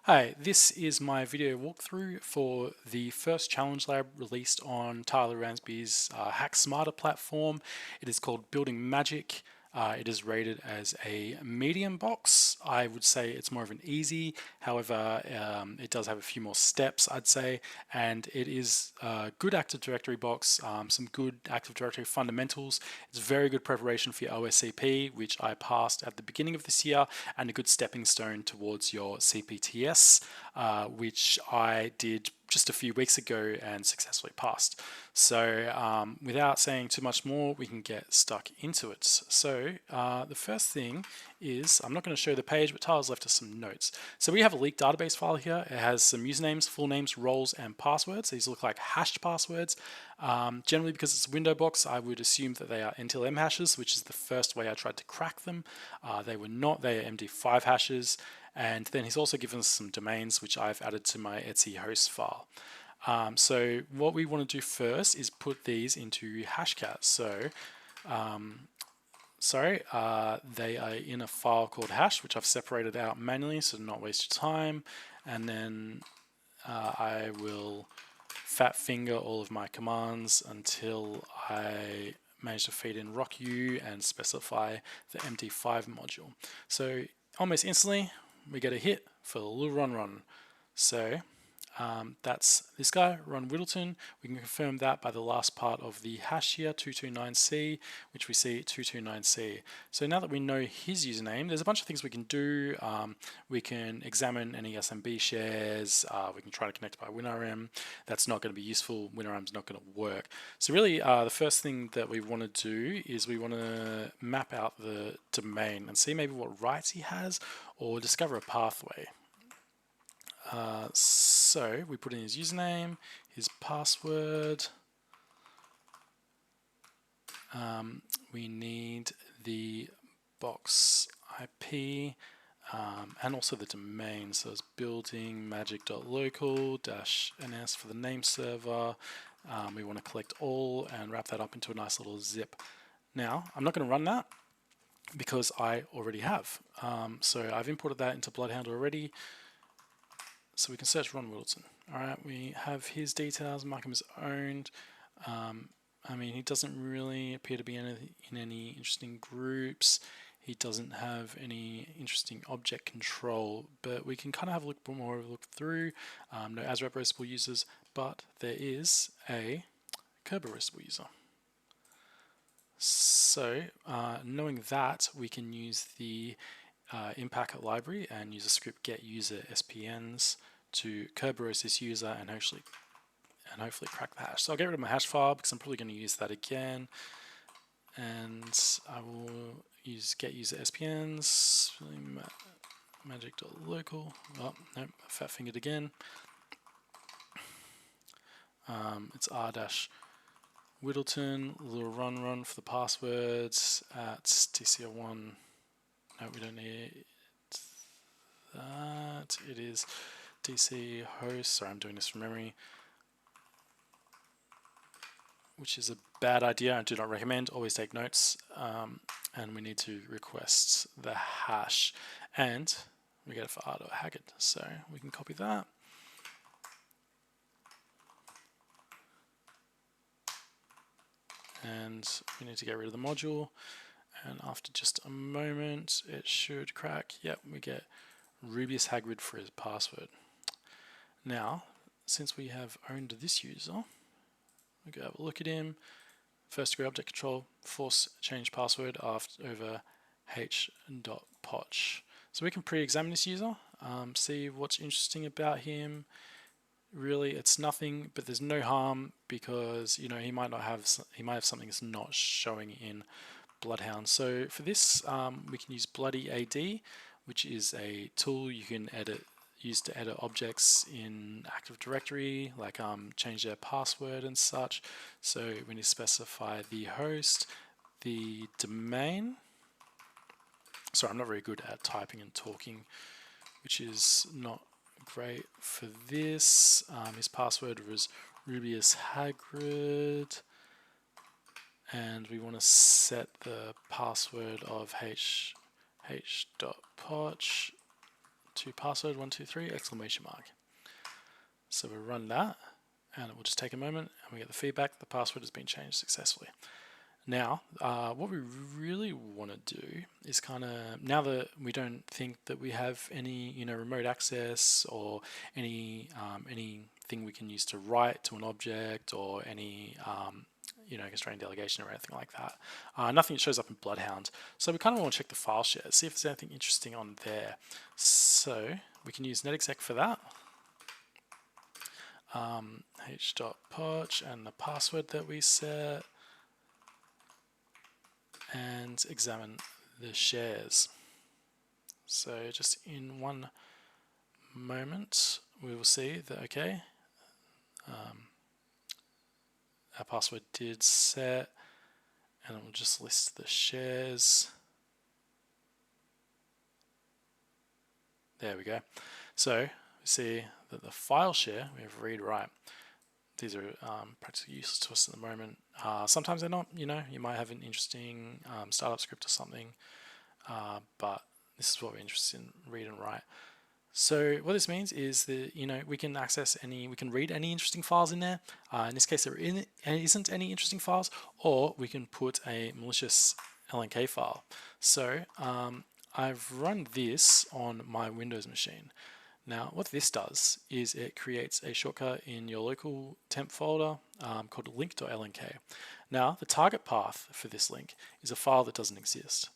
Hi, this is my video walkthrough for the first challenge lab released on Tyler Ransby's HackSmarter platform. It is called BuildingMagic. It is rated as a medium box. I would say it's more of an easy, however, it does have a few more steps, I'd say, and it is a good Active Directory box, some good Active Directory fundamentals. It's very good preparation for your OSCP, which I passed at the beginning of this year, and a good stepping stone towards your CPTS, which I did just a few weeks ago and successfully passed. So without saying too much more, we can get stuck into it. So the first thing is, I'm not going to show the page, but Tyler's left us some notes. So we have a leaked database file here. It has some usernames, full names, roles, and passwords. These look like hashed passwords. Generally, because it's a window box, I would assume that they are NTLM hashes, which is the first way I tried to crack them. They were not. They are MD5 hashes. And then he's also given us some domains, which I've added to my Etsy host file. So what we want to do first is put these into Hashcat. So they are in a file called hash, which I've separated out manually so to not waste your time. And then I will fat finger all of my commands until I manage to feed in rocku and specify the MD5 module. So almost instantly we get a hit for the little run. So that's this guy, Ron Whittleton. We can confirm that by the last part of the hash here, 229C, which we see 229C. So now that we know his username, there's a bunch of things we can do. We can examine any SMB shares. We can try to connect by WinRM. That's not going to be useful. WinRM's not going to work. So really, the first thing that we want to do is we want to map out the domain and see maybe what rights he has, or discover a pathway. So we put in his username, his password. We need the box IP and also the domain. So it's buildingmagic.local-ns for the name server. We want to collect all and wrap that up into a nice little zip. Now, I'm not going to run that because I already have. So I've imported that into Bloodhound already. So we can search Ron Whittleton. All right, we have his details, mark him as owned. I mean, he doesn't really appear to be in any interesting groups. He doesn't have any interesting object control, but we can kind of have a look more of a look through. No ASREP RESTable users, but there is a Kerber RESTable user. So knowing that, we can use the in-packet library and use a script get user SPNs to Kerberos this user and hopefully crack the hash. So I'll get rid of my hash file because I'm probably going to use that again, and I will use get user SPNs magic.local. Oh no, fat fingered again. It's r-whittleton little run for the passwords at TCR1. No, we don't need that. It is DC host. Sorry, I'm doing this from memory, which is a bad idea. I do not recommend. Always take notes. And we need to request the hash, and we get it for r.hackett. So we can copy that. And we need to get rid of the module. And after just a moment, it should crack. Yep, we get Rubius Hagrid for his password. Now, since we have owned this user, we go have a look at him. First degree object control, force change password over h.poch. So we can pre-examine this user, see what's interesting about him. Really, it's nothing, but there's no harm because he might have something that's not showing in Bloodhound. So for this, we can use Bloody AD, which is a tool you can use to edit objects in Active Directory, like change their password and such. So we need to specify the host, the domain. Sorry, I'm not very good at typing and talking, which is not great for this. His password was Rubius Hagrid. And we want to set the password of h.poch to password 123 exclamation mark. So we run that, and it will just take a moment, and we get the feedback the password has been changed successfully. Now, what we really want to do is kind of, now that we don't think that we have any, remote access or anything we can use to write to an object or any, constrained delegation or anything like that. Nothing that shows up in Bloodhound. So we kind of want to check the file share, see if there's anything interesting on there. So we can use netexec for that. H.poach and the password that we set, and examine the shares. So just in one moment we will see that okay, our password did set, and it will just list the shares. There we go. So we see that the file share, we have read write. These are practically useless to us at the moment. Sometimes they're not, you might have an interesting startup script or something, but this is what we're interested in, read and write. So what this means is that, we can read any interesting files in there. In this case, there isn't any interesting files, or we can put a malicious LNK file. So I've run this on my Windows machine. Now, what this does is it creates a shortcut in your local temp folder called link.lnk. Now, the target path for this link is a file that doesn't exist.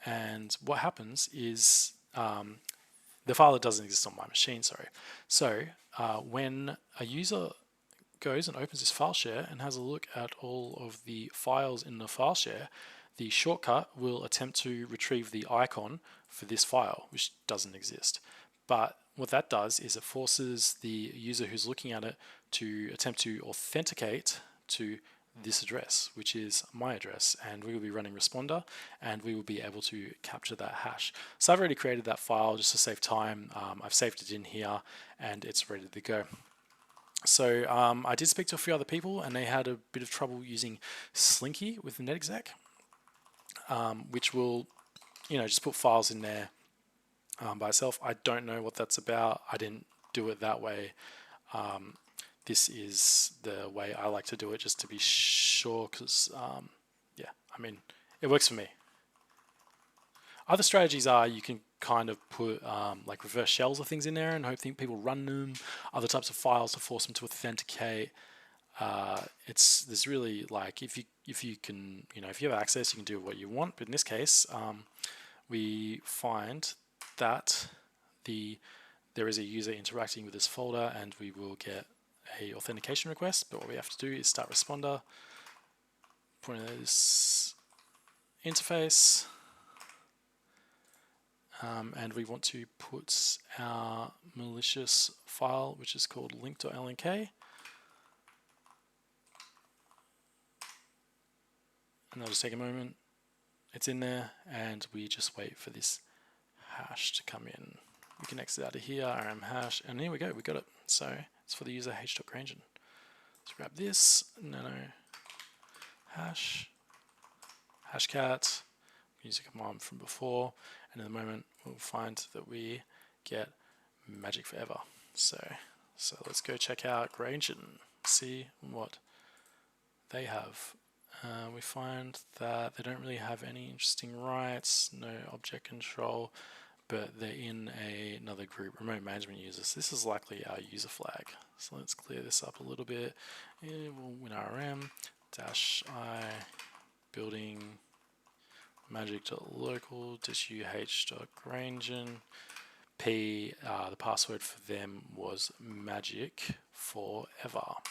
And what happens is the file that doesn't exist on my machine, sorry. So when a user goes and opens this file share and has a look at all of the files in the file share, the shortcut will attempt to retrieve the icon for this file, which doesn't exist. But what that does is it forces the user who's looking at it to attempt to authenticate to this address, which is my address, and we will be running responder, and we will be able to capture that hash. So I've already created that file just to save time. I've saved it in here, and it's ready to go. So I did speak to a few other people, and they had a bit of trouble using Slinky with the netexec, which will, just put files in there by itself. I don't know what that's about. I didn't do it that way. This is the way I like to do it, just to be sure, because it works for me. Other strategies are you can kind of put like reverse shells of things in there and hope people run them, other types of files to force them to authenticate. There's really, like, if you can, if you have access, you can do what you want. But in this case, we find that there is a user interacting with this folder, and we will get a authentication request. But what we have to do is start responder, put in this interface, and we want to put our malicious file, which is called link.lnk, and that'll just take a moment. It's in there, and we just wait for this hash to come in. We can exit out of here, rm hash, and here we go, we got it. So it's for the user h.grangin. Let's grab this, nano hash, hashcat, use a command from before, and in a moment we'll find that we get magic forever. So let's go check out Grangin, see what they have. We find that they don't really have any interesting rights, no object control, but they're in another group, remote management users. This is likely our user flag. So let's clear this up a little bit. We'll win rm -i building magic.local-uh.grangin. The password for them was magic forever.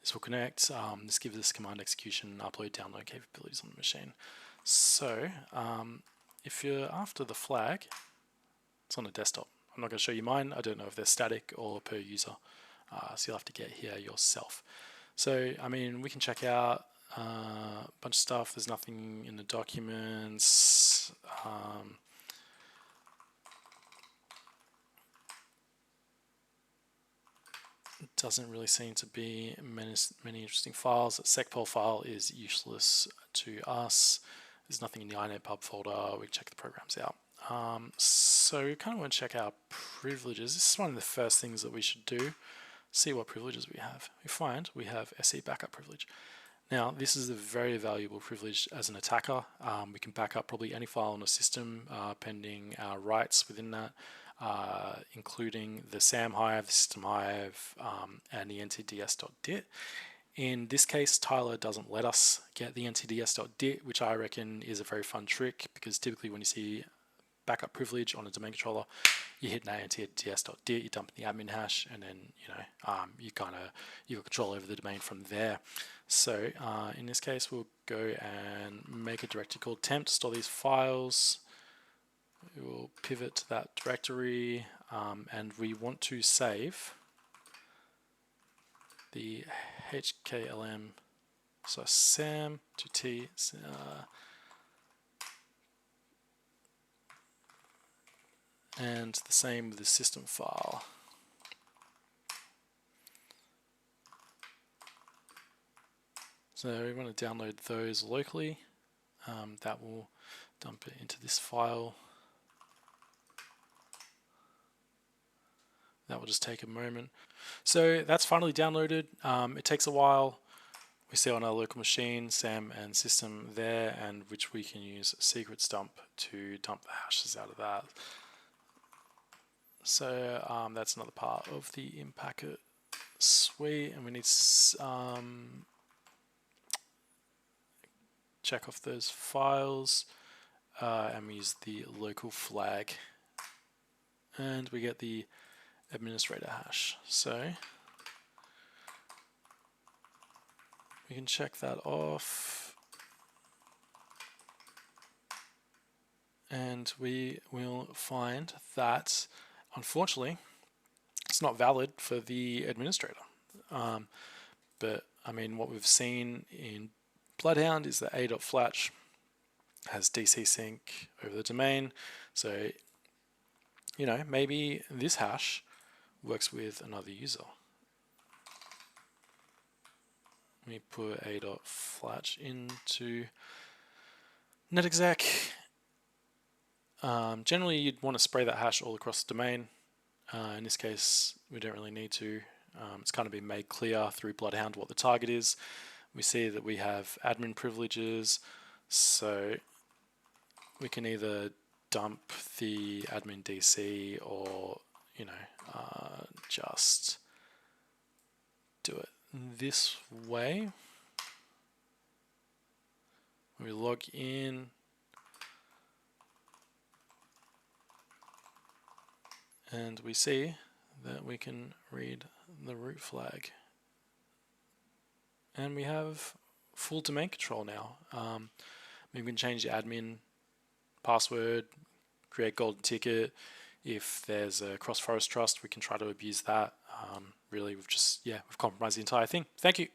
This will connect. This gives us command execution, upload, download capabilities on the machine. So if you're after the flag, it's on a desktop. I'm not going to show you mine. I don't know if they're static or per user. So you'll have to get here yourself. So, I mean, we can check out a bunch of stuff. There's nothing in the documents. It doesn't really seem to be many interesting files. That secpol file is useless to us. There's nothing in the inetpub folder. We check the programs out. So we kind of want to check our privileges. This is one of the first things that we should do. See what privileges we have. We find we have SE backup privilege. Now, this is a very valuable privilege as an attacker. We can back up probably any file in a system pending our rights within that, including the SAM hive, the system hive, and the ntds.dit. In this case, Tyler doesn't let us get the ntds.dit, which I reckon is a very fun trick, because typically when you see backup privilege on a domain controller, you hit ntds.dit, you dump in the admin hash, and then you got control over the domain from there. So in this case, we'll go and make a directory called temp to store these files. We will pivot to that directory, and we want to save the hklm, so sam to t, and the same with the system file. So we want to download those locally. That will dump it into this file. That will just take a moment. So that's finally downloaded. It takes a while. We see on our local machine, SAM and system there, and which we can use secrets dump to dump the hashes out of that. So that's another part of the inpacket suite, and we need to check off those files, and we use the local flag, and we get the administrator hash. So we can check that off, and we will find that unfortunately it's not valid for the administrator. But I mean, what we've seen in Bloodhound is that a.flatch has DC sync over the domain, so maybe this hash works with another user. We put a.flatch into netexec. Generally, you'd want to spray that hash all across the domain. In this case, we don't really need to. It's kind of been made clear through Bloodhound what the target is. We see that we have admin privileges, so we can either dump the admin DC or just do it this way. We log in, and we see that we can read the root flag, and we have full domain control now. We can change the admin password, create golden ticket. If there's a cross forest trust, we can try to abuse that. Really, we've compromised the entire thing. Thank you.